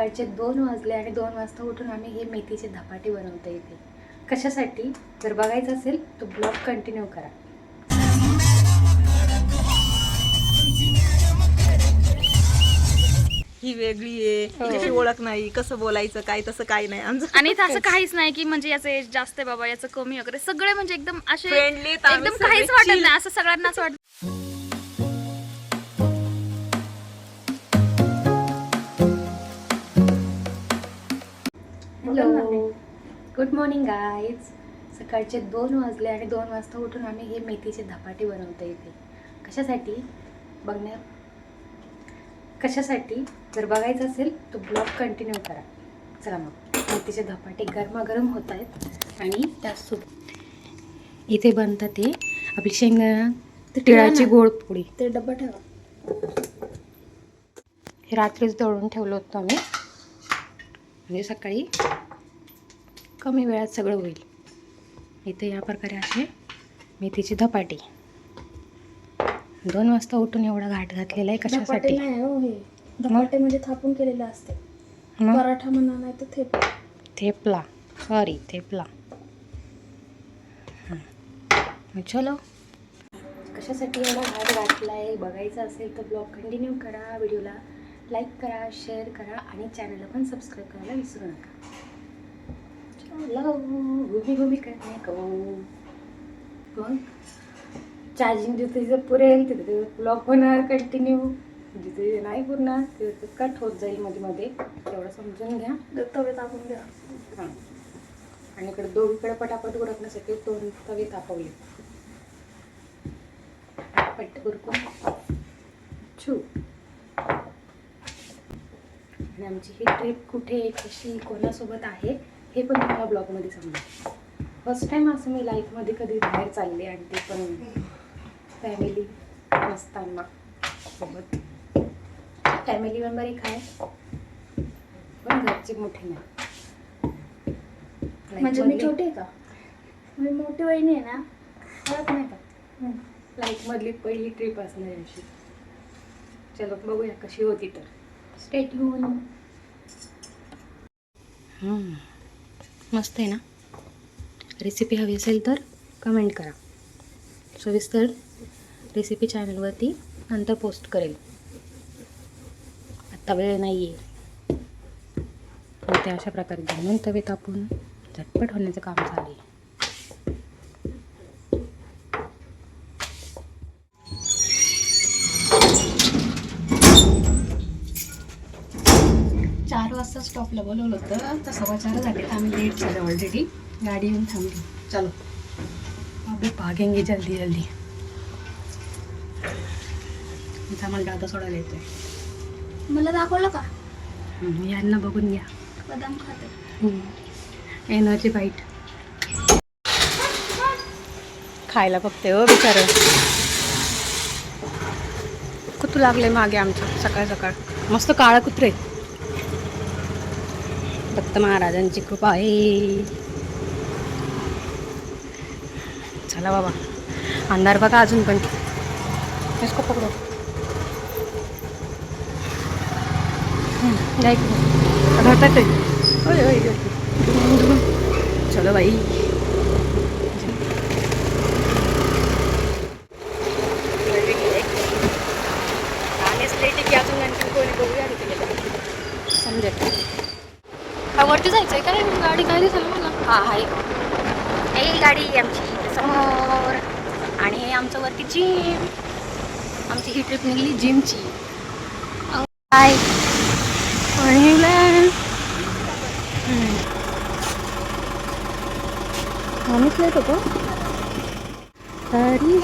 सकाळचे 2 वाजले आणि 2 वाजता उठून आम्ही हे मेथीचे धपाटे बनवतो इथे. कशासाठी? जर बघायचं असेल तर ब्लॉग कंटिन्यू करा. ही वेगळी आहे, तिच्याशी ओळख नाही, कसं बोलायचं काय तसं काय नाही आमचं. आणि असं काहीच नाही की म्हणजे याचं एज जास्त आहे बाबा, याचं कमी वगैरे, सगळे म्हणजे एकदम असे फ्रेंडली, एकदम काहीच वाटत नाही, असं सगळ्यांना असं वाटत. Hello, good morning guys. सकाळचे 2 वाजले आणि 2 वाजता उठून आम्ही हे मेथीचे धपाटे बनवतो इथे. कशासाठी? जर बघायचं असेल तर ब्लॉग कंटिन्यू करा. चला मग, मेथीचे धपाटे गरमागरम होत आहेत आणि त्यासोबत इथे बनतात ते आपली शेंगदाणा तिळाची गोड पोळी. ते डब्बा ठेवा. हे रात्रीच दळून ठेवलं होतं आम्ही, म्हणजे सकाळी कमी वेळात सगळं होईल. इथे या प्रकारे असे मेथीचे धपाटे 2 वाजता उठून एवढा घाट घातलेला आहे. कशासाठी? नाही हो, हे धपाटे म्हणजे थापून केलेले असते. मग पराठा म्हणा, नाही तर थेपला. चलो, कशासाठी एवढा घाट घातला आहे बघायचं असेल तर ब्लॉग कंटिन्यू करा. व्हिडिओला लाईक करा, शेअर करा आणि चॅनलला पण सबस्क्राईब करायला विसरू नका. चलो, घुमी करणे को. मग चार्जिंग जिथे पुरेल तिथे ब्लॉग होणार कंटिन्यू, जिथे नाही पुरणार तिथे कट होत जाईल मध्ये तेवढं समजून घ्या. तवे टाकून घ्या. हां, आणि इकडे दोघीकडे पटापट उरकण्यासाठी 2 तवे तापवले. पट उरकून छू. आणि आमची ही ट्रिप कुठे, कशी, कोणासोबत आहे हे पण तुम्हाला ब्लॉगमध्ये समजा. फर्स्ट टाईम असं मी लाईफमध्ये कधी बाहेर चालले, आणि ते पण फॅमिली नसताना सोबत. फॅमिली मेंबर एक आहे पण घरचे मोठे नाही. म्हणजे मी छोटी आहे का? मी मोठी वहिनी आहे ना, कळत नाही का? लाईफमधली पहिली ट्रिप असणार अशी. चलो बघूया कशी होती तर. Stay tune. मस्त आहे ना. रेसिपी हवी असेल तर कमेंट करा. सविस्तर रेसिपी चॅनलवरती नंतर पोस्ट करेल. आत्ता वेळ नाही आहे. ते अशा प्रकारे बनवून तवे तापून झटपट होण्याचं काम चालू आहे. वाजता स्टॉपला बोलवलं होतं, तर 4:15 झाले. आम्ही लेट झालं ऑलरेडी. गाडी येऊन थांबली. चलो अभी भागेंगे जल्दी. आमचा मुलगा आता सोडायला येतोय. मला दाखवलं का? यांना बघून घ्या. बदाम खाते. एनर्जी बाईट खायला बघते हो बिचारं. कुत्रू लागले मागे आमचं सकाळ सकाळ. मस्त काळा कुत्रे. दत्त महाराजांची कृपा आहे. चला बाबा, अंधार बघा अजून पण. इसको पकडो. धरतात ते. चलो बाई. अजून आणखी कोणी बघूया समजेल. वरती जायचंय का? नाही गाडी काय दिसेल मला. हां आहे. ही गाडी आमची समोर, आणि हे आमचं वरती जिम. आमची ही ट्रिप निघाली जिमची. काय आम्हीच लेट होतो तरी.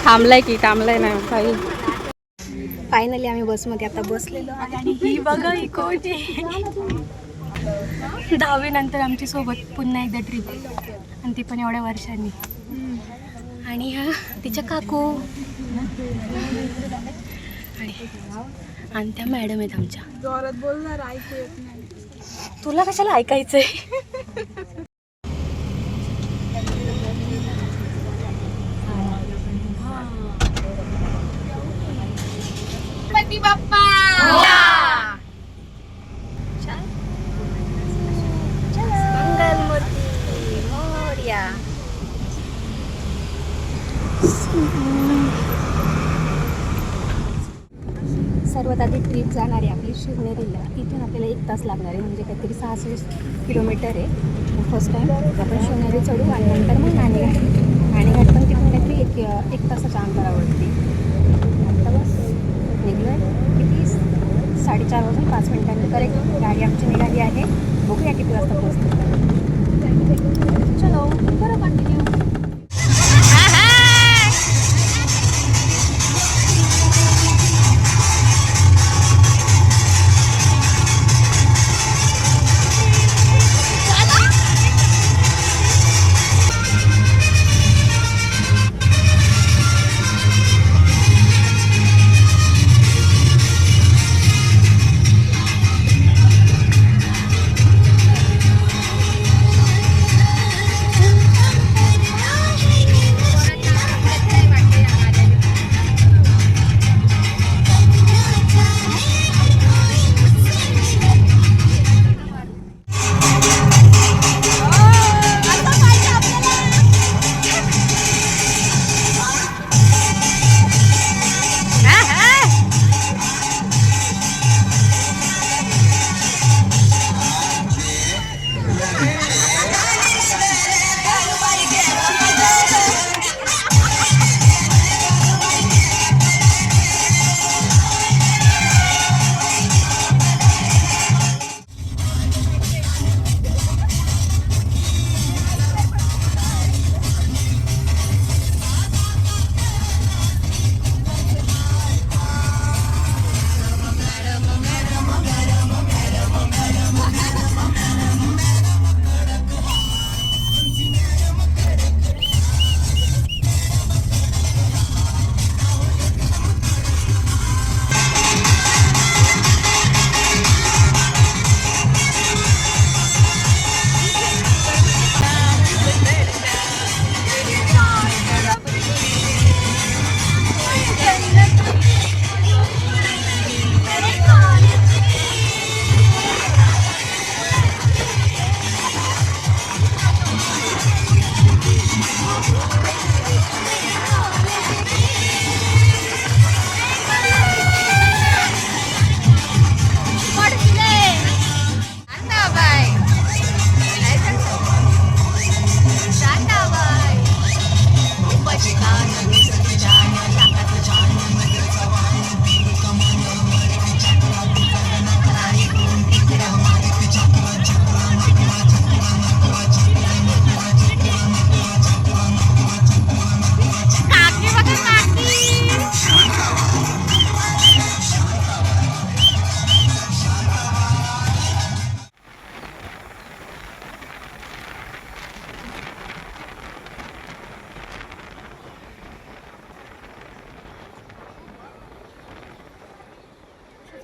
थांबलाय ना काही. फायनली आम्ही बसमध्ये आता बसलेलो आहे. आणि ही बघा ही कोण आहे. 10वी नंतर आमची सोबत पुन्हा एकदा ट्रिप, आणि ती पण एवढ्या वर्षांनी. आणि ह्या तिच्या काकू आणि त्या मॅडम आहेत आमच्या. जोरात बोलणार, ऐकू येत नाही. तुला कशाला ऐकायचंय? गणपती बाप्पा मंगलमूर्ती मोरया. सर्वात आधी ट्रिप जाणार आहे आपली शिवनेरीला. इथून आपल्याला 1 तास लागणार आहे, म्हणजे काहीतरी 66 किलोमीटर आहे. फर्स्ट टाईम आपण शिवनेरी चढू आणि नंतर मग नाणेघाट. नाणेघाट पण तिथून काहीतरी एक तासाच्या अंतरावरती. आता बस निघलो आहे. किती 4:30 वाजून 5 मिनिटांनी करेक्ट गाडी आमची निघाली आहे. बघूया किती वाजता पोहोचतो. चलो करो कंटिन्यू.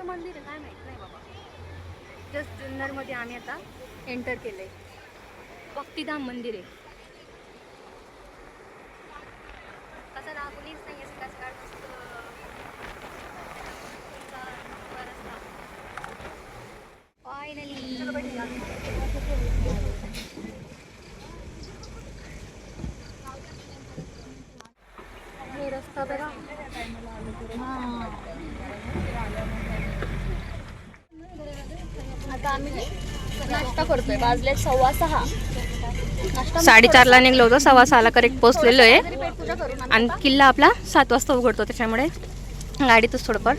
मंदिर आहे काय माहित नाही बाबा. जस्ट जुन्नरमध्ये आम्ही आता एंटर केलंय. भक्तिधाम मंदिर आहे. कसं ना कुणीच नाही आहे सकाळ सकाळ हे रस्ता बघा. आता आम्ही नाश्ता करतोय. वाजले 6:15. 4:30ला निघलो होतो. 6:15ला करेक्ट पोहोचलेलो आहे. आणि किल्ला आपला 7 वाजता उघडतो, त्याच्यामुळे गाडीतच थोडंफार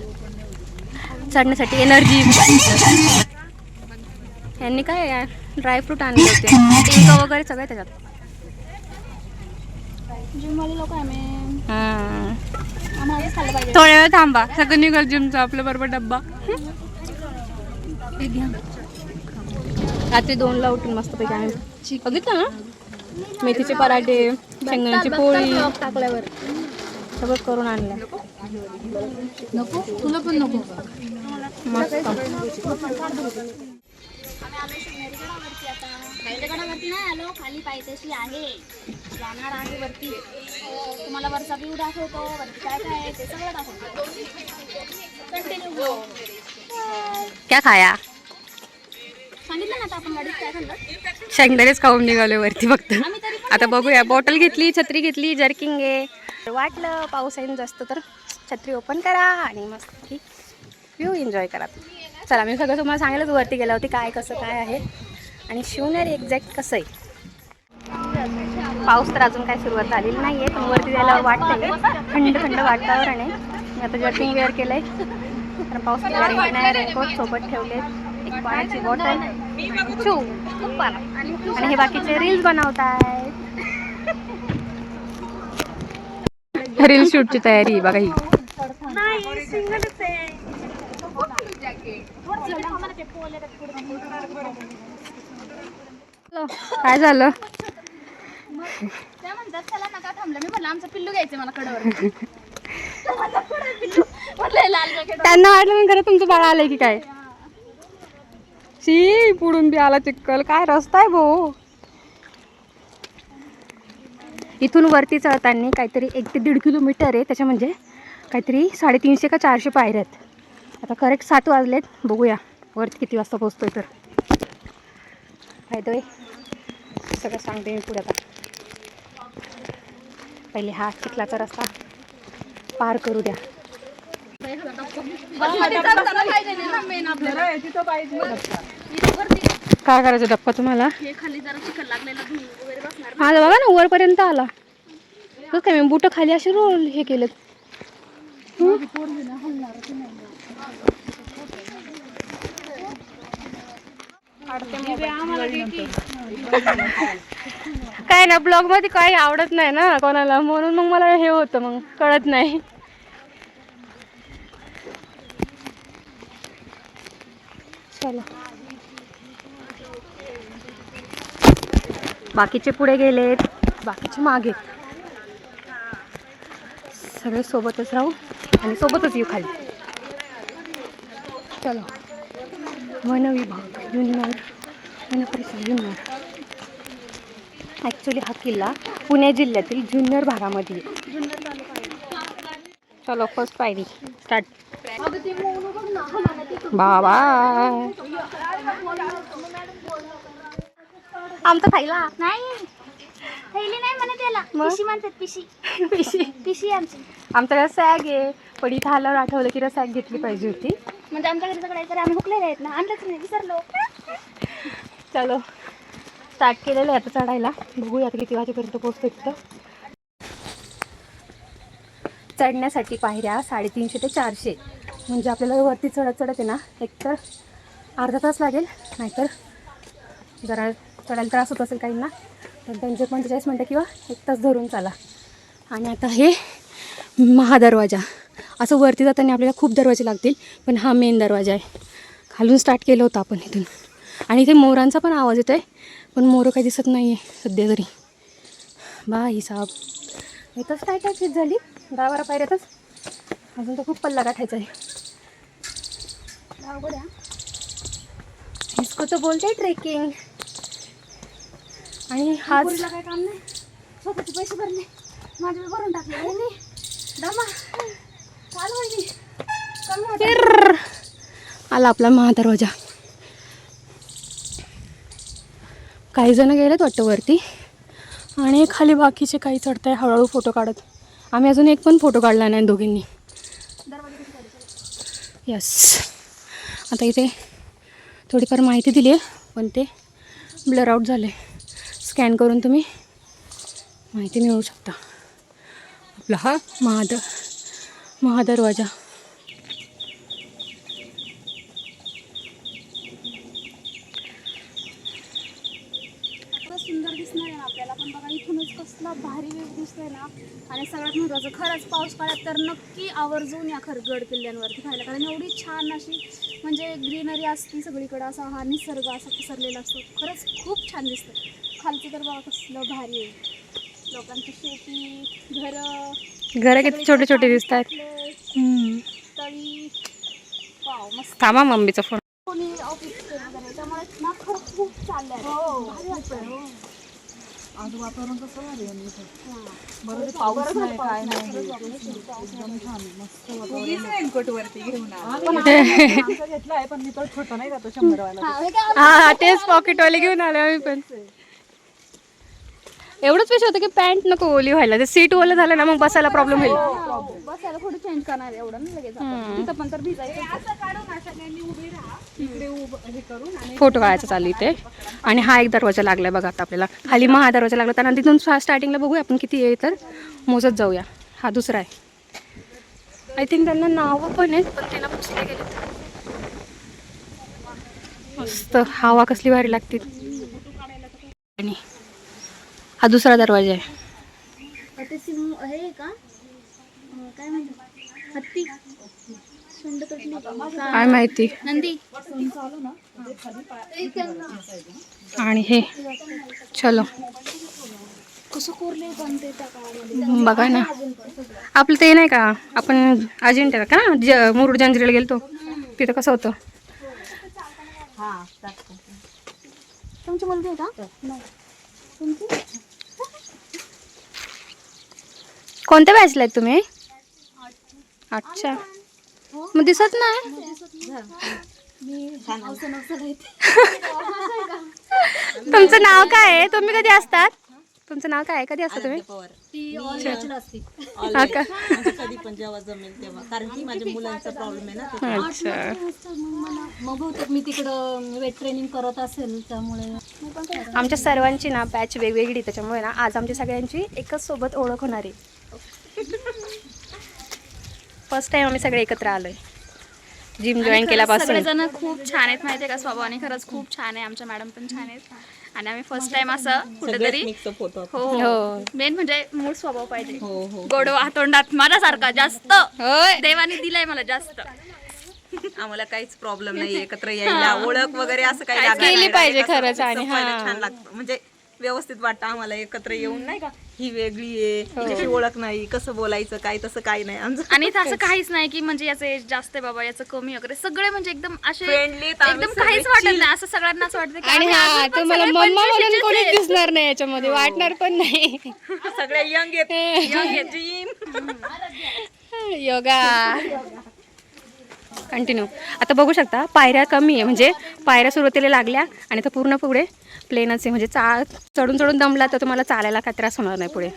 चढण्यासाठी एनर्जी. यांनी काय ड्रायफ्रूट आणले होते, टिंक वगैरे सगळे त्याच्यात. लोक थोड्या वेळ थांबा, सगळं निघाल जिमचा आपल्या बरोबर डब्बा. रात्री 2ला उठून मस्तपैकी आम्ही बघितलं ना, मेथीचे पराठे, शेंगदाण्याची पोळी टाकल्यावर सगळं करून आणलं. नको तुला पण नको. मस्त. गडावरती नाही आलो, खाली पायथ्याशी आहे, जाणार आहे वरती. तुम्हाला वरचा व्ह्यू दाखवतो, वरती काय काय आहे ते सगळं दाखवतो. कंटिन्यू क्या खाया? सांगितलं ना आता आपण गाडीत काय खाल्लं. शेंगदाणेच खाऊन निघालोय वरती फक्त. आता बघूया. बॉटल घेतली, छत्री घेतली, जर्किंग आहे. वाटलं पाऊस येईन जास्त तर छत्री ओपन करा आणि मस्त व्ह्यू एन्जॉय करा. चला मी सगळं तुम्हाला सांगायलाच वरती गेला होती काय कसं काय आहे आणि शिवनेर एक्झॅक्ट कसं आहे. पाऊस तर अजून काय सुरुवात झालेली नाही आहे, पण वरती जायला वाटतंय. थंड थंड वातावरण आहे. मी आता जर्किंग वेअर केलं आहे, तर पाऊस गॅरंटी नाही. रेनकोट सोबत ठेवले, एक पाण्याची बॉटल, खूप आणि हे बाकीचे रील्स बनवत आहेत. रील शूटची तयारी बघा ही. काय झालं? त्या म्हणतात चला नका थांबलं. मी म्हणलं आमचं पिल्लू घ्यायचं मला कडावर. त्यांना वाटलं मग खरं तुमचं बाळ आलंय की काय. शी पुढून बी आला चिक्कल. काय रस्ता आहे भाऊ. इथून वरती चढताना काहीतरी 1 ते 1.5 किलोमीटर आहे. त्याच्या म्हणजे काहीतरी 350 का 400 पायऱ्या आहेत. आता करेक्ट 7 वाजलेत. बघूया वरती किती वाजता पोहोचतोय. तर फायदा सगळं सांगते मी पुढे. आता पहिले हा चिखलाचा रस्ता पार करू द्या. काय करायचं डप्पा तुम्हाला? खाली जरा चिखल लागलेला वगैरे बसणार. माझा बघा ना वरपर्यंत आला. बघ काय मी बुट खाली असे रोल हे केलं. काय ना ब्लॉग मध्ये काही आवडत नाही ना कोणाला, म्हणून मग मला हे होतं, मग कळत नाही. चलो बाकीचे पुढे गेलेत, बाकीचे मागे. सगळे सोबतच राहू आणि सोबतच येऊ खाली. चलो वन विभाग जुन्नर, वन परिसर जुन्नर. ॲक्च्युली हा किल्ला पुणे जिल्ह्यातील जुन्नर भागामध्ये आहे. चलो फर्स्ट पायरी स्टार्ट. बाबा आमचा खायला नाही थैली नाही म्हणे त्याला. पिशी म्हणतात. पिशी पिशी पिशी आमची. आमच्याकडे सॅग आहे, पण इथं आल्यावर आठवलं की सॅग घेतली पाहिजे होती. म्हणजे आमच्याकडे सगळं तर आम्ही हुकलेले आहेत ना, आणलंच नाही, विसरलो. चलो स्टार्ट केलेलं आहे आता चढायला. बघूया आता किती वाजेपर्यंत पोहोचतो. तिथं चढण्यासाठी पायऱ्या 350 ते 400. म्हणजे आपल्याला वरती चढत आहे ना, एकतर अर्धा तास लागेल, नाहीतर जरा चढायला त्रास होत असेल काहींना तर 45 मिनटं किंवा 1 तास धरून चाला. आणि आता हे महादरवाजा. असं वरती जाताना आपल्याला खूप दरवाजे लागतील, पण हा मेन दरवाजा आहे. खालून स्टार्ट केलं होतं आपण इथून. आणि इथे मोरांचा पण आवाज येतो आहे, पण मोरं काही दिसत नाही आहे सध्या तरी. बाई साहेब इथंच काय काय चीज झाली 10-12 पायऱ्यातच. अजून तर खूप पल्ला गाठायचा आहे. इसको तो बोलते आहे ट्रेकिंग. आणि हा काय काम नाही, स्वतःचे पैसे भरले, माझे भरून टाकले. दमा चालू आला आपला महादरवाजा. काही जण गेलेत वाटतं वरती आणि खाली बाकीचे काही चढताय हळूहळू फोटो काढत. आम्ही अजून एक पण फोटो काढला नाही दोघींनी. यस आता इथे थोडीफार माहिती दिली आहे, पण ते ब्लर आउट झाले. स्कॅन करून तुम्ही माहिती मिळवू शकता. आपला हा महादरवाजा. सुंदर दिसणार आहे आपल्याला, पण बघा इथूनच कसला भारी व्ह्यू दिसतोय ना. आणि सगळ्यात महत्त्वाचं खरंच पाऊस काळात तर नक्की आवर्जून या गड किल्ल्यांवरती खायला, कारण एवढी छान अशी म्हणजे ग्रीनरी असते सगळीकडे. असा हा निसर्ग असा पसरलेला असतो. खरंच खूप छान दिसतं. खालचं तर बघा कसलं भारी आहे. लोकांची शेती, घरं किती छोटे छोटे दिसत आहेत. तळी. वाव मस्त. थांबा मम्मीचा फोन. कोणी ऑफिस वगैरे त्यामुळे ना खरंच खूप चाललंय. भारी वाटतंय. आज वातावरण कसं भारी आहे इथं. बरं ते पाऊस नाही काय नाही एकदम छान आहे, मस्त वातावरण. रेनकोट वरती घेऊन आमचा घेतलाय पण मी तो छोटा नाही का तो 100 वाला. हा तेच पॉकेटवाले घेऊन आले आम्ही पण. एवढंच विषय होतं की पॅन्ट नको ओली व्हायला, ते सीट ओलं झालं ना मग बसायला प्रॉब्लेम होईल. बसायला थोडं चेंज करणार एवढं नाही लगेच आपण. तिथं पण तर भिजायचं. फोटो काढायचा चालू इथे. आणि हा एक दरवाजा लागलाय बघा आता आपल्याला. खाली मग हा दरवाजा लागला त्यानंतर तिथून स्टार्टिंगला बघूया आपण किती आहे तर मोजत जाऊया. हा दुसरा आहे. आय थिंक त्यांना नावं पण आहेत पण त्यांना पुसले गेलेत. मस्त हवा कसली भारी लागते. आणि हा दुसरा दरवाजा आहे. ते सिंह हे का काय म्हणतात हत्ती सुंड कसली काय माहिती. नंदी. आणि हे चलो कसं कोरले पण ते त्या काळामध्ये बघा ना आपलं ते नाही का आपण अजिंठ्याला का मुरुड जंजिऱ्याला गेलतो तिथं कसं होतं. तुमची मुलगी आहे का? नाही. तुमची कोणत्या बॅचला आहेत तुम्ही? अच्छा मग दिसत नाही. तुमचं नाव काय आहे? तुम्ही कधी असतात? तुमचं नाव काय आहे? कधी असता तुम्ही? हा का? कधी पण जेव्हा जमेल तेव्हा, कारण की माझ्या मुलांचा प्रॉब्लेम आहे ना. अच्छा मग बहुतेक मी तिकडं वेट ट्रेनिंग करत असेल त्यामुळे. आमच्या सर्वांची ना बॅच वेगवेगळी त्याच्यामुळे ना आज आमच्या सगळ्यांची एकच सोबत ओळख होणार आहे. फर्स्ट टाइम आम्ही सगळे एकत्र आलोय जिम जॉईन केल्यापासून. सगळेजण खूप छान आहेत माहिती आहे का स्वभावाने. खरंच खूप छान आहे. आमच्या मॅडम पण छान आहेत. आणि आम्ही फर्स्ट टाइम असं कुठेतरी फोटो. हो मेन म्हणजे मूळ स्वभाव पाहिजे. हो हो. गोडवा तोंडात माझ्यासारखा जास्त देवाने दिलाय मला जास्त. आम्हाला काहीच प्रॉब्लेम नाही एकत्र यायला. ओळख वगैरे असं काही लागलं केली नाही. पाहिजे Direct असं खरंच. आणि mix up व्हायला छान लागतं. म्हणजे व्यवस्थित वाटतं आम्हाला एकत्र येऊन नाही का. ही वेगळी आहे हिच्याशी ओळख नाही कसं बोलायचं काय तसं काही नाही आमचं. आणि इथं असं काहीच नाही की म्हणजे याचं एज जास्त आहे बाबा याचं कमी वगैरे. सगळे म्हणजे एकदम असे Friendly, एकदम काहीच वाटत नाही. असं सगळ्यांना असं वाटतं की आणि आम्ही हा अजून पण तुम्हाला सगळे मम्मा म्हणून 25 कोणीच आहेत. दिसणार नाही याच्यामध्ये. वाटणार पण नाही. सगळे यंग आहेत. योगा कंटिन्यू. आता बघू शकता पायऱ्या कमी आहे म्हणजे पायऱ्या सुरुवातीला लागल्या आणि आता पूर्ण पुढे प्लेनच आहे. म्हणजे चढून चढून दमला तर तुम्हाला चालायला काय त्रास होणार नाही पुढे.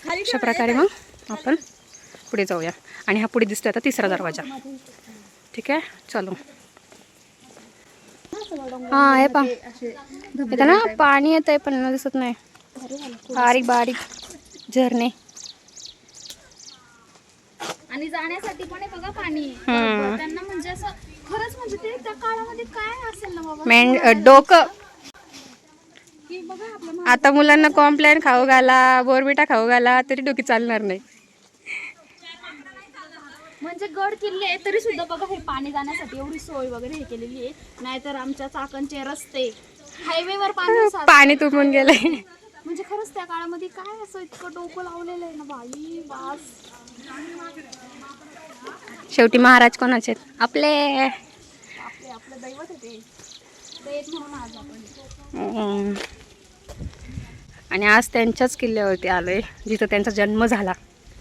अशा प्रकारे मग आपण पुढे जाऊया. आणि हा पुढे दिसतोय आता तिसरा दरवाजा. ठीक आहे चलो. हा हे पा इथं ना पाणी येत आहे पण दिसत नाही. बारीक बारीक झरणे. आणि जाण्यासाठी पण आहे बघा पाणी. बरोबर. त्यांना म्हणजे असं खरंच म्हणजे ते त्या काळामध्ये काय असेल ना बाबा. डोकं की बघा आपलं आता मुलांना कॉम्प्लेन खाऊ घाला बोरबिटा खाऊ घाला तरी डोकी चालणार नाही. म्हणजे गड किल्ले आहे तरी सुद्धा बघा हे पाणी जाण्यासाठी एवढी सोय वगैरे हे केलेली आहे. नाहीतर आमच्या चाकणचे रस्ते हायवेवर पाणी साचतं. पाणी तुंबून गेलंय. म्हणजे खरंच त्या काळामध्ये काय असं इतकं डोकं लावलेलं आहे ना बाई वास. शेवटी महाराज कोणाचे आपले. आपलं दैवत आहे ते. तेच म्हणून आज आपण. आणि आज त्यांच्याच किल्ल्यावरती आलोय जिथं त्यांचा जन्म झाला.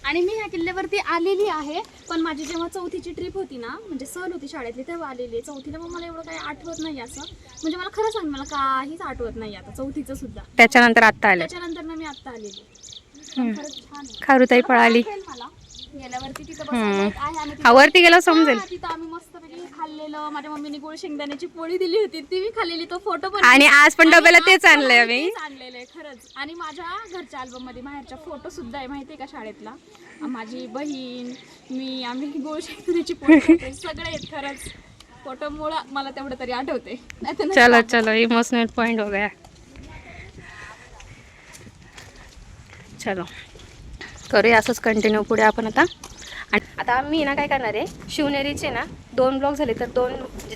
आणि मी ह्या किल्ल्यावरती आलेली आहे. पण माझी जेव्हा चौथीची ट्रिप होती ना म्हणजे सहल होती शाळेतली तेव्हा आलेली आहे. चौथीला मग मला एवढं काही आठवत नाही असं. म्हणजे मला खरं सांग मला काहीच आठवत नाही आता चौथीचं सुद्धा. त्याच्यानंतर आत्ता आले. त्याच्यानंतर ना मी आत्ता आलेली. खरंच छान आहे. खारुताई पळाली. मला गेल्यावरती तिथं बसायला एक आहे आणि हा वरती गेला समजेल. तिथं आम्ही मस्तपैकी खाल्लेलं. माझ्या मम्मीने गोड शेंगदाण्याची पोळी दिली होती ती मी खाल्लेली. तो फोटो पण आणि आज पण डब्याला तेच आणलंय आम्ही. आणलेलं आहे खरंच. आणि माझ्या घरच्या अल्बम मध्ये बाहेरचा फोटो सुद्धा आहे माहितीये का शाळेतला. माझी बहीण मी आम्ही गोड शेंगदाण्याची पोळी खाते. सगळे आहेत खरंच. फोटो मुळे मला तेवढं तरी आठवते. चलो चलो इमोशनल पॉइंट हो गया. चलो करूया असंच कंटिन्यू पुढे आपण आता. आणि आता आम्ही ना काय करणार आहे, शिवनेरीचे ना 2 ब्लॉग झाले तर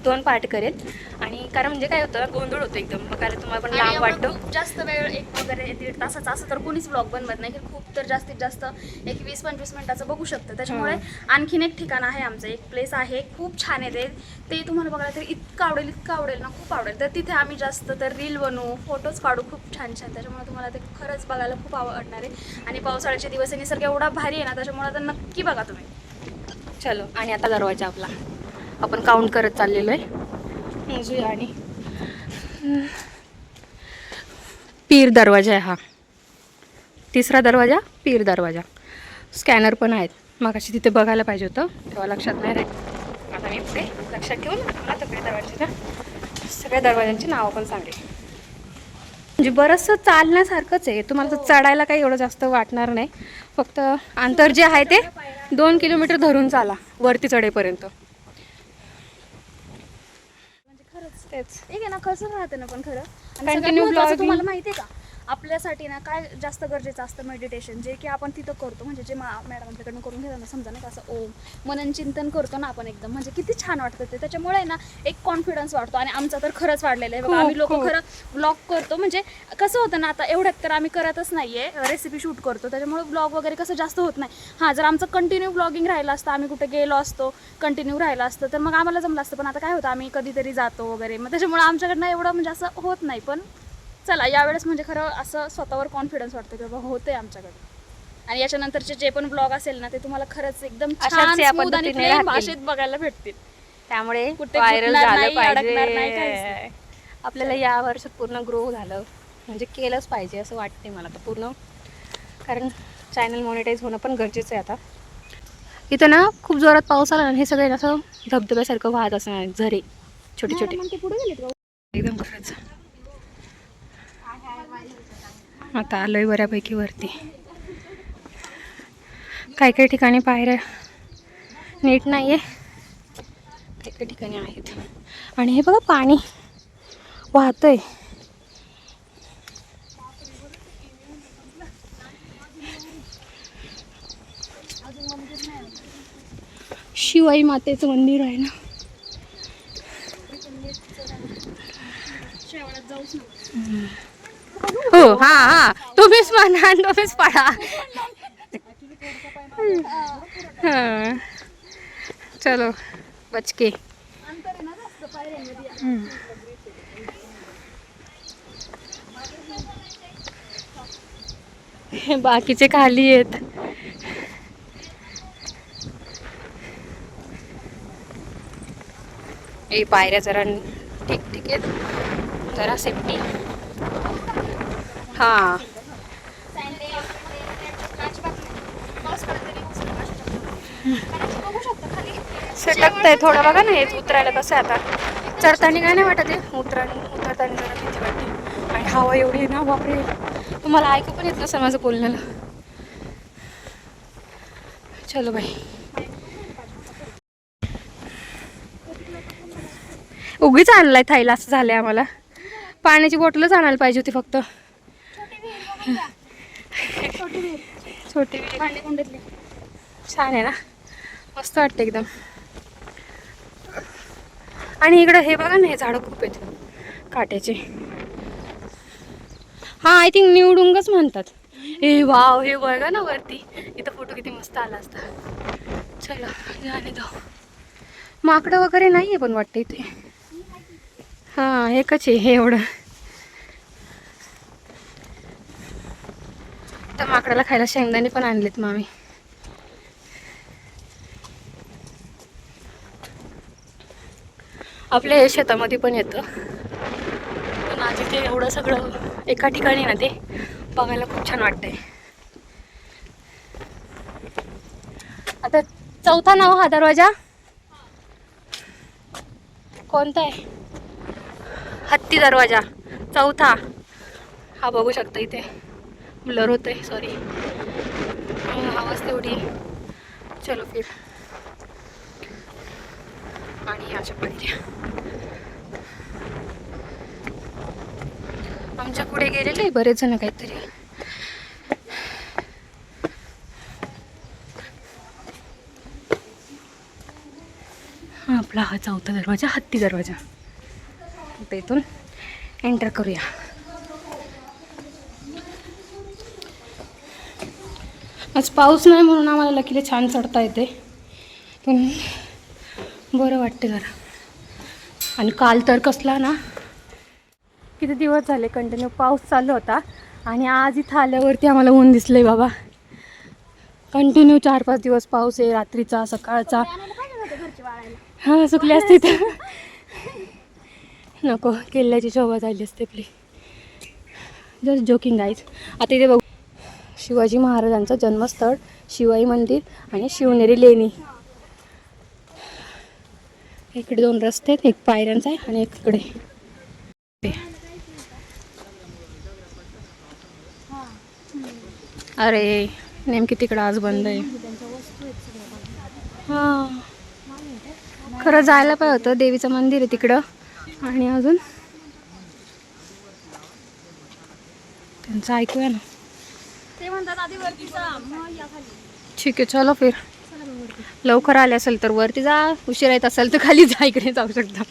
2 पार्ट करेल. आणि कारण म्हणजे काय होतं, गोंधळ होतो एकदम, बघायला तुम्हाला पण लांब वाटतो. खूप जास्त वेळ 1 वगैरे 1.5 तासाचा असं तर कोणीच ब्लॉग बनवत नाही, की खूप तर जास्तीत जास्त एक 20-25 मिनिटाचं बघू शकतं. त्याच्यामुळे आणखीन एक ठिकाण आहे आमचं, एक प्लेस आहे, खूप छान आहे ते तुम्हाला बघायला तर इतकं आवडेल ना, खूप आवडेल. तर तिथे आम्ही जास्त तर रील बनवू, फोटोज काढू खूप छान छान. त्याच्यामुळे तुम्हाला ते खरंच बघायला खूप आवडणार आहे. आणि पावसाळ्याचे दिवस आहे, निसर्ग एवढा भारी आहे ना, त्याच्यामुळे तर नक्की बघा तुम्ही. चलो, आणि आता दरवाजा आपला आपण काउंट करत चाललेलो आहे. आणि पीर दरवाजा आहे हा, 3रा दरवाजा, पीर दरवाजा. स्कॅनर पण आहेत, मग अशी तिथे बघायला पाहिजे होतं, तेव्हा लक्षात नाही राहील. आता मी पुढे लक्षात ठेवून आता पुढे दरवाजाच्या सगळ्या दरवाजांची नावं पण सांगेल. म्हणजे बरंचसं चालण्यासारखंच आहे, तुम्हाला तर चढायला काही एवढं जास्त वाटणार नाही. फक्त अंतर जे आहे ते 2 किलोमीटर धरून चाला वरती चढेपर्यंत. म्हणजे खरंच तेच ठीक आहे ना, कसं राहतं ना पण खरं. आणि Continue सगळ्यात महत्त्वाचं vlogging. तुम्हाला माहिती आहे का, आपल्यासाठी ना काय जास्त गरजेचं असतं, मेडिटेशन, जे की आपण तिथं करतो. म्हणजे जे मॅडम आपल्याकडनं करून घेतात ना, समजा नाही का, असं ओम मनन चिंतन करतो ना आपण एकदम, म्हणजे किती छान वाटतं ते. त्याच्यामुळे ना एक कॉन्फिडन्स वाढतो. आणि आमचा तर खरंच वाढलेला आहे बघा. आम्ही लोक खरं ब्लॉग करतो, म्हणजे कसं होतं ना, आता एवढ्यात तर आम्ही करतच नाहीये, रेसिपी शूट करतो, त्याच्यामुळे ब्लॉग वगैरे कसं जास्त होत नाही. हां, जर आमचं कंटिन्यू ब्लॉगिंग राहिलं असतं, आम्ही कुठे गेलो असतो, कंटिन्यू राहिलं असतं, तर मग आम्हाला जमलं असतं. पण आता काय होतं, आम्ही कधीतरी जातो वगैरे, मग त्याच्यामुळे आमच्याकडनं एवढं म्हणजे असं होत नाही. पण चला, यावेळेस म्हणजे खरं असं स्वतःवर कॉन्फिडन्स वाटतं की बाबा होतंय आमच्याकडे. आणि याच्यानंतरचे जे पण ब्लॉग असेल ना, ते तुम्हाला खरंच एकदम छान या स्मूथ आणि पद्धतीने plain राहतील. भाषेत बघायला भेटतील. त्यामुळे कुठे व्हायरल गुंतणार झालं नाही, अडकणार नाही, काहीच पाहिजे. नाही. आपल्याला या वर्षात पूर्ण ग्रो झालं, म्हणजे केलंच पाहिजे असं वाटते मला तर पूर्ण. कारण चॅनल मॉनिटाईज होणं पण गरजेचं आहे. आता इथं ना खूप जोरात पाऊस आला आणि हे सगळे असं धबधब्यासारखं वाहत असणार, झरे छोटे छोटे मॅडम, ते पुढे गेलेत का? एकदम. खरंच आता आलोय बऱ्यापैकी वरती. काही काही ठिकाणी पायऱ्या नीट नाही आहे, काही काही ठिकाणी आहेत. आणि हे बघा पाणी वाहतंय. शिवाई मातेचं मंदिर आहे ना. शेवाळ्यात जाऊच ना. हो, हा, तुम्हीच म्हणा, तुम्हीच पडा. हां, चलो बचके. अंतर आहे ना जास्त पायऱ्यांमध्ये. हे बाकीचे खाली आहेत. हे पायऱ्या जरा ठीक ठीक आहेत, जरा सेफ्टी. हां, सटकतंय थोडं बघा ना. हेच उतरायला कसं आहे आता, चढताना काय नाही वाटत आहे, उतरताना जरा भीती वाटते. आणि हवा एवढी आहे ना, बापरे, तुम्हाला ऐकू पण येत नसेल माझं बोलण्याला. चलो बाई, उगीच आणलाय थायला असं झालंय आम्हाला. पाण्याची बॉटलच आणायला पाहिजे होती फक्त. छोटी विहीर छान आहे ना, मस्त वाटतं एकदम. आणि इकडं हे बघा ना, हे झाडं खूप आहेत काट्याचे. हां, आय थिंक निवडुंगच म्हणतात. हे वाव, हे बघा ना वरती, इथं फोटो किती मस्त आला असता. चला जाणे जाऊ. माकडं वगैरे नाही आहे पण वाटतं इथे. हां, एकच आहे हे एवढं. तर माकडाला खायला शेंगदाणे पण आणलेत मामी. आपल्या हे शेतामध्ये पण येतं, पण आज इथे एवढं सगळं एका ठिकाणी ना, ते बघायला खूप छान वाटतंय. आता 4था नाव हा दरवाजा कोणता आहे? हत्ती दरवाजा 4था. हा बघू शकता इथे ब्लर होतंय, सॉरी, आवाज तेवढी. चलो फिर. आणि अशा पायऱ्या आमच्या पुढे गेलेले बरेच जण काहीतरी. हा आपला हा चौथा दरवाजा, हत्ती दरवाजा. आता इथून एंटर करूया. आज पाऊस नाही म्हणून आम्हाला लकीले छान चढता येते, पण बरं वाटते जरा. आणि काल तर कसला ना, किती दिवस झाले कंटिन्यू पाऊस चालू होता आणि आज इथं आल्यावरती आम्हाला ऊन दिसलंय बाबा. कंटिन्यू 4-5 दिवस पाऊस आहे, रात्रीचा सकाळचा. हां सुकले असते तर नको, किल्ल्याची शोभा झाली असते आपली. Just joking guys. आता इथे बघू शिवाजी महाराजांचं जन्मस्थळ, शिवाई मंदिर आणि शिवनेरी लेणी. इकडे 2 रस्ते आहेत, एक पायऱ्यांचा आहे आणि एक इकडे. अरे नेमकी तिकडं आज बंद आहे. हां खरं जायला पाहिजे होतं, देवीचं मंदिर आहे तिकडं. आणि अजून त्यांचं ऐकूया ना. ते म्हणतात आधी वरती जा, मग या खाली. ठीक आहे चलो फिर. लवकर आले असेल तर वरती जा, उशीर येत असेल तर खाली जा, इकडे जाऊ शकता.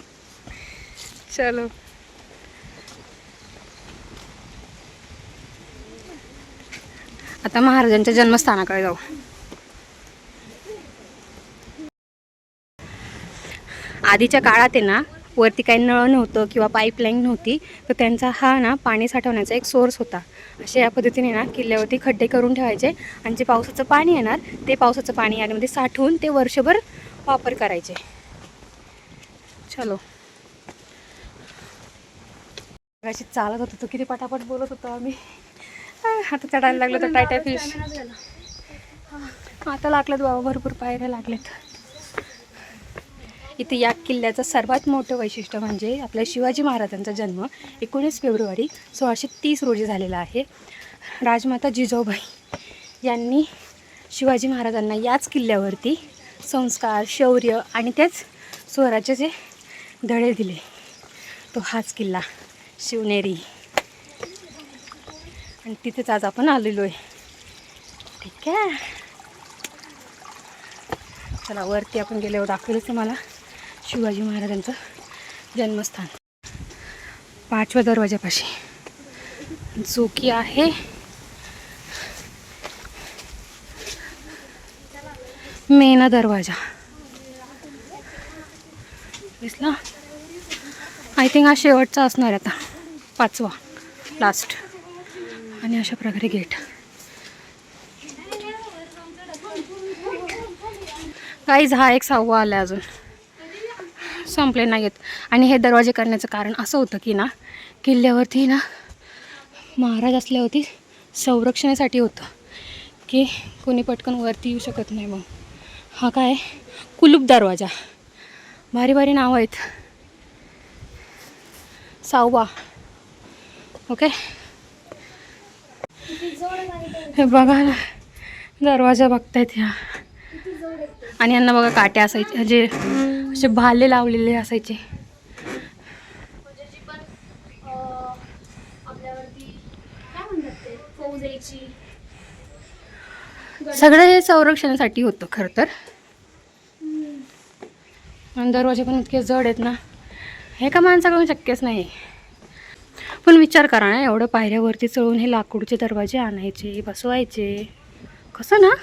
चलो. आता महाराजांच्या जन्मस्थानाकडे जाऊ. आधीच्या काळात आहे ना, वरती काही नळ नव्हतं किंवा पाईपलाईन नव्हती, तर त्यांचा हा ना पाणी साठवण्याचा एक सोर्स होता. अशा या पद्धतीने ना किल्ल्यावरती खड्डे करून ठेवायचे आणि जे पावसाचं पाणी येणार ते पावसाचं पाणी यामध्ये साठवून ते वर्षभर वापर करायचे. चलो. अशी चालत होतो तो किती पटापट बोलत होतो आम्ही. आता चढायला लागलो तर टायटाय फिश. आता लागलेत बाबा, भरपूर पायऱ्या लागलेत. इथे या किल्ल्याचं सर्वात मोठं वैशिष्ट्य म्हणजे आपल्या शिवाजी महाराजांचा जन्म 19 फेब्रुवारी 1630 रोजी झालेला आहे. राजमाता जिजाऊबाई यांनी शिवाजी महाराजांना याच किल्ल्यावरती संस्कार, शौर्य आणि तेच स्वराज्याचे धडे दिले. तो हाच किल्ला शिवनेरी. आणि तिथेच आज आपण आलेलो आहे. ठीक आहे चला, वरती आपण गेल्यावर दाखवलंच मला शिवाजी महाराजांचं जन्मस्थान. 5व्या दरवाजापाशी जो की आहे मेना दरवाजा. दिसला? आय थिंक हा शेवटचा असणार आता, 5वा लास्ट. आणि अशा प्रकारे गेट. गाईज हा एक 6वा आला, अजून संपले नाही आहेत. आणि हे दरवाजे करण्याचं कारण असं होतं की ना, किल्ल्यावरती ना महाराज असल्यावरती संरक्षणासाठी होतं की कोणी पटकन वरती येऊ शकत नाही. मग हा काय कुलूप दरवाजा. भारी भारी नावं आहेत. 6वा. ओके. हे बघा ना, दरवाजा बघतायत ह्या. आणि यांना बघा काट्या असायचे, जे असे भाले लावलेले असायचे. सगळं हे संरक्षणासाठी होतं खरं तर. आणि दरवाजे पण इतके जड आहेत ना, हे का माणसाकडून शक्यच नाही. पण विचार करा ना, एवढं पायऱ्यावरती चढून हे लाकूडचे दरवाजे आणायचे, बसवायचे, कसं ना,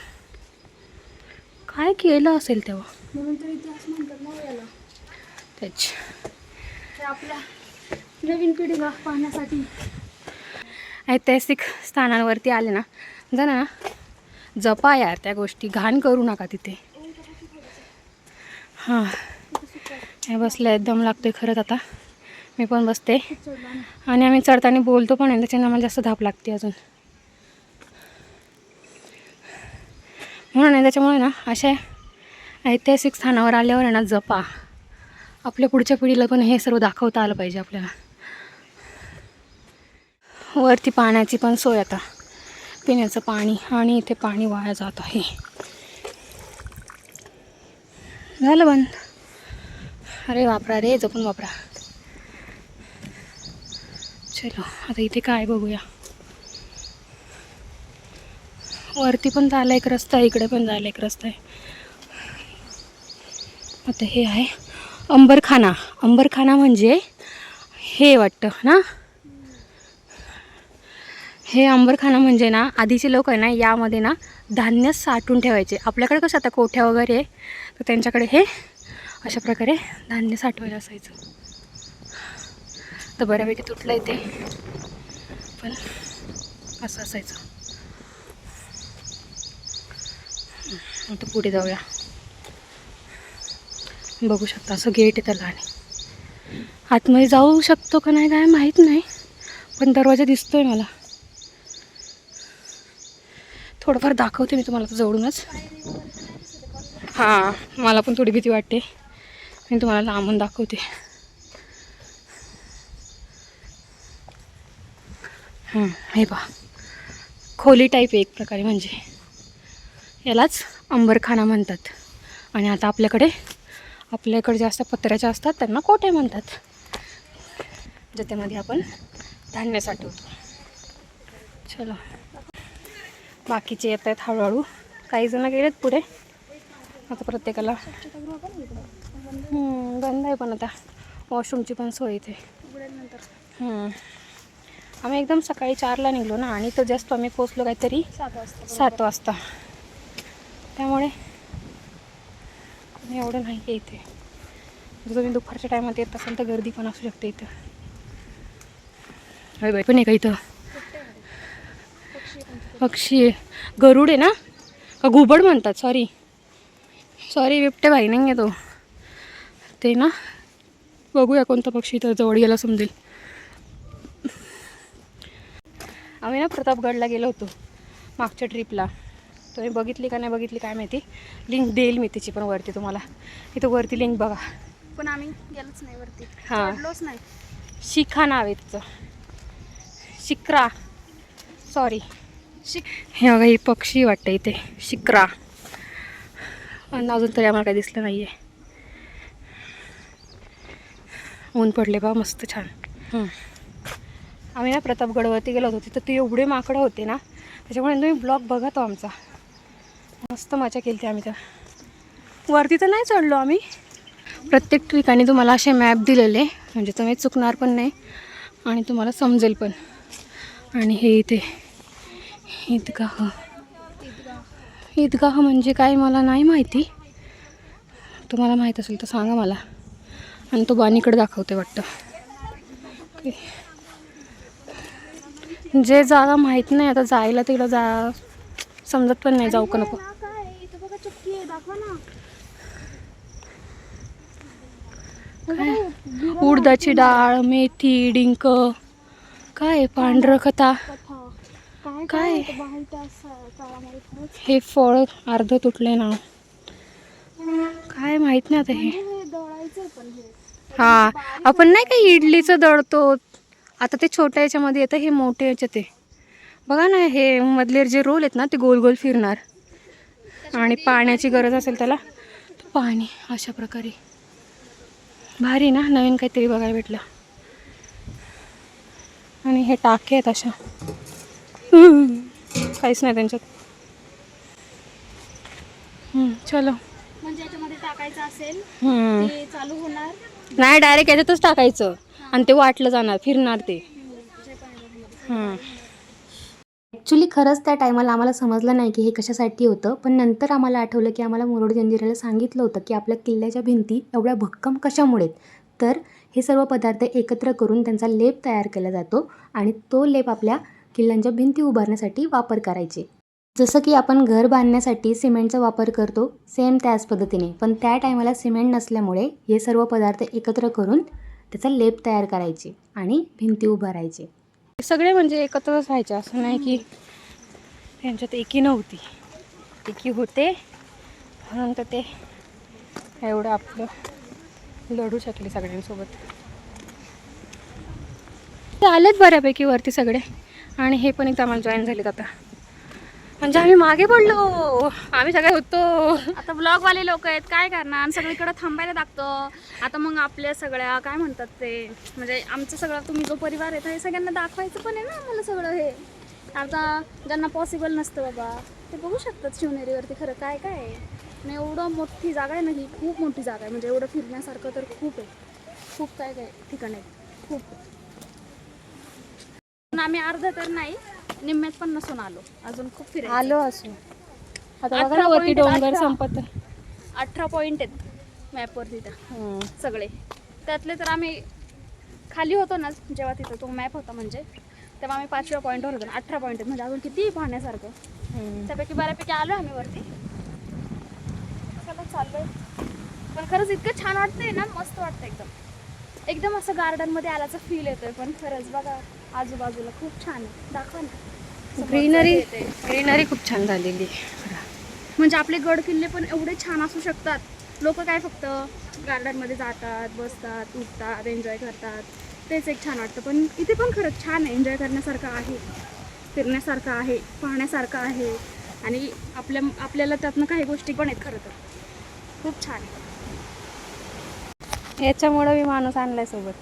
काय केलं असेल तेव्हा. म्हणून तर इतिहास म्हणतात ना याला. तेच ते आपल्या नवीन पिढीला पाहण्यासाठी. ऐतिहासिक स्थानांवरती आले ना, जरा ना जपा यार त्या गोष्टी, घाण करू नका तिथे. हां हे बसलं एकदम लागतोय खरंच. आता मी पण बसते आणि आम्ही चढताना बोलतो पण आहे, त्याच्यानं आम्हाला जास्त धाप लागते अजून. म्हणून आहे त्याच्यामुळे ना अशा ऐतिहासिक स्थानावर आल्यावर आहे ना जपा. आपल्या पुढच्या पिढीला पण हे सर्व दाखवता आलं पाहिजे आपल्याला. वरती पाण्याची पण सोय, आता पिण्याचं पाणी. आणि इथे पाणी वाया जात आहे. झालं बंद. अरे वापरा रे, जपून वापरा. चलो आता इथे काय बघूया. वरती पण जायला एक रस्ता आहे, इकडे पण जायला एक रस्ता आहे. आता हे आहे अंबरखाना. अंबरखाना म्हणजे हे वाटतं ना, हे अंबरखाना म्हणजे ना आधीचे लोक आहे ना यामध्ये ना धान्य साठवून ठेवायचे. आपल्याकडे कसं आता कोठ्या वगैरे आहे, तर त्यांच्याकडे हे अशा प्रकारे धान्य साठवायला असायचं. तर बऱ्यापैकी तुटलं ते, पण असं असायचं. आता पुढे जाऊया. बघू शकता असं गेट आहे त्याला, आणि आतमध्ये जाऊ शकतो का नाही काय माहीत नाही, पण दरवाजा दिसतोय मला. थोडंफार दाखवते मी तुम्हाला जवळूनच. हां, मला पण थोडी भीती वाटते, मी तुम्हाला लांबून दाखवते. हे पहा, खोली टाईप आहे एक प्रकारे, म्हणजे यालाच अंबरखाना म्हणतात. आणि आता आपल्याकडे जास्त पत्र्याच्या असतात त्यांना कोठ्या म्हणतात, ज्याच्यामध्ये आपण धान्य साठवतो. चलो, बाकीचे येत आहेत हळूहळू. काही जण गेलेत पुढे. आता प्रत्येकाला बंद आहे, पण आता वॉशरूमची पण सोय इथे. आम्ही एकदम सकाळी 4ला निघलो ना, आणि तर जस्ट आम्ही पोचलो काहीतरी 7 वाजता. त्यामुळे एवढं नाही आहे इथे. जर तुम्ही दुपारच्या टायमात येत असाल तर गर्दी पण असू शकते इथं. अरे बाई, पण आहे का इथं पक्षी आहे. गरुड आहे ना, का घुबड म्हणतात, सॉरी बिबटे भाई नाही आहे तो. ते ना, बघूया कोणता पक्षी इथं जवळ गेला समजेल. आम्ही ना प्रतापगडला गेलो होतो मागच्या ट्रिपला. तुम्ही बघितली का नाही बघितली काय माहिती, लिंक देईल मी त्याची पण वरती तुम्हाला. इथं वरती लिंक बघा. पण आम्ही गेलोच नाही वरती, हां, चढलोच नाही. शिखा नाव आहे तिचं, शिक्रा, सॉरी. हे बघा, ही पक्षी वाटतं इथे, शिक्रा. आणि अजून तरी आम्हाला काही दिसलं नाही आहे. ऊन पडले बा मस्त छान. आम्ही ना प्रतापगडवरती गेलो होतो, तिथं ते एवढे माकडं होते ना, त्याच्यामुळे तुम्ही ब्लॉग बघा तो आमचा. मस्त मजा केली ती आम्ही. तर वरती तर नाही चढलो आम्ही. प्रत्येक ठिकाणी तुम्हाला असे मॅप दिलेले, म्हणजे तुम्ही चुकणार पण नाही आणि तुम्हाला समजेल पण. आणि हे इथे ईदगाह म्हणजे काय मला नाही माहिती, तुम्हाला माहीत असेल तर सांगा मला. आणि तो बाणीकडे दाखवते वाटतं. जे जागा माहीत नाही, आता जायला तिला समजत पण नाही जाऊ का नको. उडदाची डाळ, मेथी, डिंक, काय पांढरं खता, काय हे फळ अर्ध तुटले ना, काय माहित नाही आता. हे हा, आपण नाही का इडलीचं दळतो, आता ते छोट्या याच्यामध्ये येतं, हे मोठे याच्यात आहे बघा ना. हे मधले जे रोल आहेत ना ते गोल गोल फिरणार, आणि पाण्याची गरज असेल त्याला पाणी अशा प्रकारे. भारी ना, नवीन काहीतरी बघायला भेटलं. आणि हे टाके आहेत अशा, काहीच नाही त्यांच्यात. चलो, म्हणजे याच्यामध्ये टाकायचं असेल हम्म. ते चालू होणार नाही, डायरेक्ट याच्यातच टाकायचं आणि ते वाटलं जाणार, फिरणार ते. ॲक्च्युली खरंच त्या टायमाला आम्हाला समजलं नाही की हे कशासाठी होतं, पण नंतर आम्हाला आठवलं की आम्हाला मुरुड जंजिऱ्याला सांगितलं होतं की आपल्या किल्ल्याच्या भिंती एवढ्या भक्कम कशामुळे. तर हे सर्व पदार्थ एकत्र करून त्यांचा लेप तयार केला जातो, आणि तो लेप आपल्या किल्ल्यांच्या भिंती उभारण्यासाठी वापर करायचे. जसं की आपण घर बांधण्यासाठी सिमेंटचा वापर करतो, सेम त्याच पद्धतीने. पण त्या टायमाला सिमेंट नसल्यामुळे हे सर्व पदार्थ एकत्र करून त्याचा लेप तयार करायचे आणि भिंती उभारायचे. सगळे म्हणजे एकत्रच राहायचे, असं नाही की त्यांच्यात एकी नव्हती, एकी होते म्हणून तर ते एवढं आपलं लढू शकले सगळ्यांसोबत. ते आलेत बऱ्यापैकी वरती सगळे, आणि हे पण एकदा आम्हाला जॉईन झालेत आता. म्हणजे आम्ही मागे पडलो, आम्ही सगळे होतो. आता ब्लॉगवाले लोक आहेत, काय करणार, सगळीकडे थांबायला लागतं. आता मग आपल्या सगळ्या काय म्हणतात ते, म्हणजे आमचं सगळं तुम्ही जो परिवार आहे हे सगळ्यांना दाखवायचं पण आहे ना आम्हाला सगळं. हे आता ज्यांना पॉसिबल नसतं बाबा ते बघू शकतात शिवनेरीवरती खरं काय काय आहे. आणि एवढं मोठी जागा आहे ना ही, खूप मोठी जागा आहे. म्हणजे एवढं फिरण्यासारखं तर खूप आहे. खूप काय काय ठिकाण आहेत, खूप. पण आम्ही अर्धा तर नाही, निम्म्यात पण नसून आलो. अजून खूप फिरायचं. आलो असो. आता बघा 18 ना वरती point डोंगर 18. संपत. 18 पॉईंट आहेत मॅपवरती त्या सगळे. त्यातले तर आम्ही खाली होतो ना जेव्हा तिथं तो मॅप होता, म्हणजे तेव्हा आम्ही 5व्या पॉईंटवर होतो. 18 पॉईंट आहेत म्हणजे अजून किती पाहण्यासारखं. त्यापैकी बऱ्यापैकी आलो आम्ही वरती. चला चाललोय. पण खरंच इतकं छान वाटतंय ना, मस्त वाटतं एकदम. एकदम असं गार्डनमध्ये आल्याचा फील येतोय. पण खरंच बघा आजूबाजूला खूप छान आहे. दाखवा ना. ग्रीनरी समोरचं हे ते. ग्रीनरी खूप छान झालेली. म्हणजे आपले गड किल्ले पण एवढे छान असू शकतात. लोक काय फक्त गार्डनमध्ये जातात, बसतात, उठतात, एन्जॉय करतात, तेच एक छान वाटतं. पण इथे पण खरंच छान आहे, एन्जॉय करण्यासारखं आहे, फिरण्यासारखं आहे, पाहण्यासारखं आहे. आणि आपल्याला त्यातनं काही गोष्टी पण आहेत खरं तर. खूप छान आहे. याच्यामुळे मी माणूस आणलाय सोबत.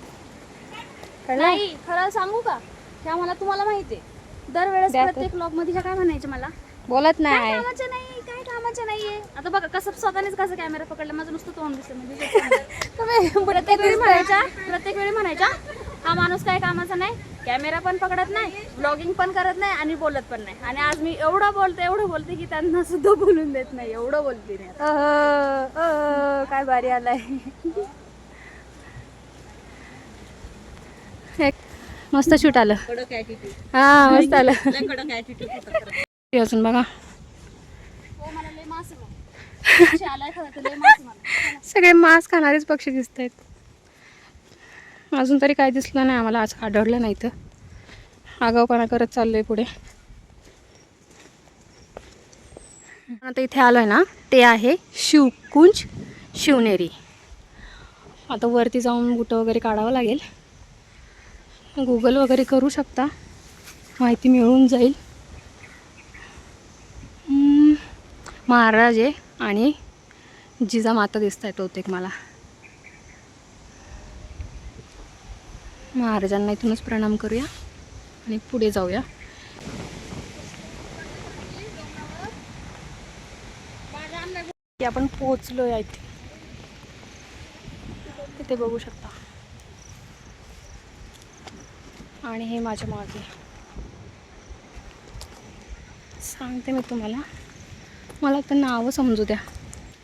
कळलं? नाही खरं सांगू का, ह्या मला तुम्हाला माहिती आहे दरवेळेस द्या तर. प्रत्येक ब्लॉगमध्ये ह्या काय म्हणायचे मला, बोलत काय नाही. कामाचं नाही, काय कामाचं नाहीये. आता बघा कसं स्वतःनेच कसं कॅमेरा पकडला, माझं नुसतं तोंड दिसतं म्हणजे. प्रत्येक वेळी म्हणायच्या हा माणूस काय कामाचा नाही, कॅमेरा पण पकडत नाही, ब्लॉगिंग पण करत नाही आणि बोलत पण नाही. आणि आज मी एवढं बोलते की त्यांना सुद्धा बोलून देत नाही, एवढं बोलते मी आता. काय भारी आलाय. मस्त शूट आलं. हा मस्त आलं. अजून बघा हो मला लय मास आहे मग. पक्षी आलाय खरं तर लय मास आहे मला. सगळे मांस खाणारेच पक्षी दिसत आहेत. अजून तरी काय दिसलं नाही आम्हाला, आज आढळलं नाही. तर आगाऊपणा करत चाललोय पुढे. आता इथे आलोय ना, ते आहे शिवकुंज शिवनेरी. आता वरती जाऊन बुटं वगैरे काढावं लागेल. गुगल वगैरे करू शकता, माहिती मिळून जाईल. महाराज आहे आणि जिजामाता दिसत आहे बहुतेक मला. महाराजांना इथूनच प्रणाम करूया आणि पुढे जाऊया. आपण पोहोचलोय आहे तिथे बघू शकता. आणि हे माझ्या मागे सांगते मी तुम्हाला, मला तर नावं समजू द्या.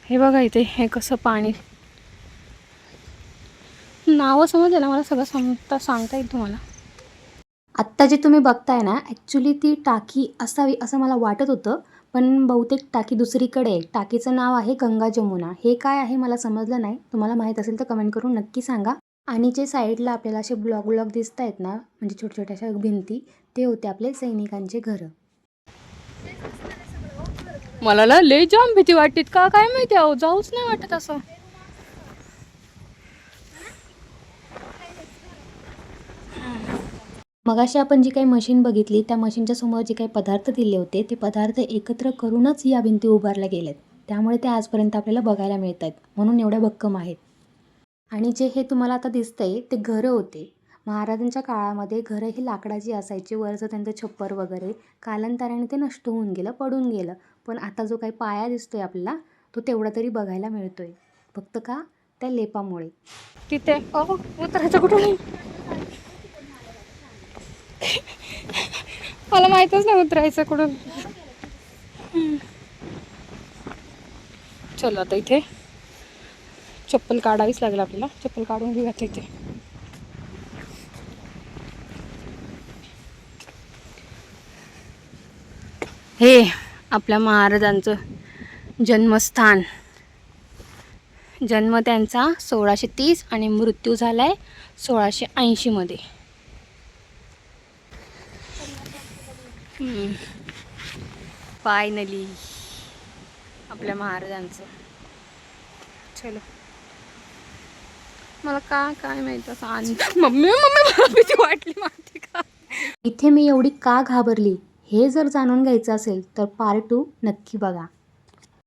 हे बघा इथे हे कसं पाणी, नावं समजलं ना मला सगळं सांगता येईल तुम्हाला. आत्ता जे तुम्ही बघताय ना, ॲक्च्युली ती टाकी असावी असं मला वाटत होतं, पण बहुतेक टाकी दुसरीकडे आहे. टाकीचं नाव आहे गंगा जमुना. हे काय आहे मला समजलं नाही. तुम्हाला माहीत असेल तर कमेंट करून नक्की सांगा. आणि जे साईडला आपल्याला असे ब्लॉक दिसत आहेत ना, म्हणजे छोट्या छोट्या अशा भिंती, ते होते आपले सैनिकांचे घरं. मला लय जाम भीती वाटते का काय माहिती, अहो जाऊच नाही वाटत असं. मगाशी आपण जी काही मशीन बघितली, त्या मशीनच्या समोर जे काही पदार्थ दिले होते, ते पदार्थ एकत्र करूनच या भिंती उभारल्या गेल्यात. त्यामुळे ते आजपर्यंत आपल्याला बघायला मिळत आहेत, म्हणून एवढ्या भक्कम आहेत. आणि जे हे तुम्हाला आता दिसतंय ते घरं होते. महाराजांच्या काळामध्ये घरं ही लाकडाची असायची. वरचं त्यांचं छप्पर वगैरे कालांतराने ते नष्ट होऊन गेलं, पडून गेलं. पण आता जो काही पाया दिसतोय आपल्याला, तो तेवढा तरी बघायला मिळतोय. फक्त का, त्या लेपामुळे. तिथे उतरायचं कुठून, मला माहीतच नाही उतरायचं कुठून. चलो आता इथे चप्पल काढावीच लागेल आपल्याला. चप्पल काढून घेऊया इथे. हे आपल्या महाराजांचं जन्मस्थान. जन्म त्यांचा 1630 आणि मृत्यू झालाय 1680 मध्ये. फायनली आपल्या महाराजांचं. चलो, मला काय माहित असं मम्मी मला भीती वाटली माहिती का. इथे मी एवढी का घाबरली हे जर जाणून घ्यायचं असेल तर पार्ट 2 नक्की बघा.